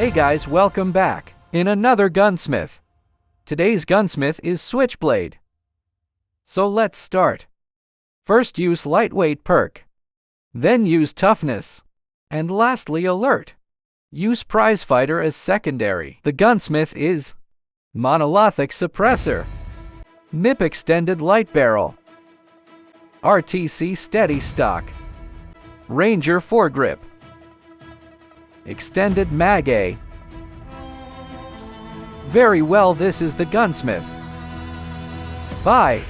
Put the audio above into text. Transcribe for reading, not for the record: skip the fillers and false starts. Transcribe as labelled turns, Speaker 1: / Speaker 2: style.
Speaker 1: Hey guys, welcome back in another Gunsmith. Today's Gunsmith is Switchblade. So let's start. First use lightweight perk. Then use toughness. And lastly alert. Use prize fighter as secondary. The Gunsmith is monolithic suppressor, MIP extended light barrel, RTC steady stock, Ranger foregrip, extended mag A. Very well, this is the Gunsmith. Bye.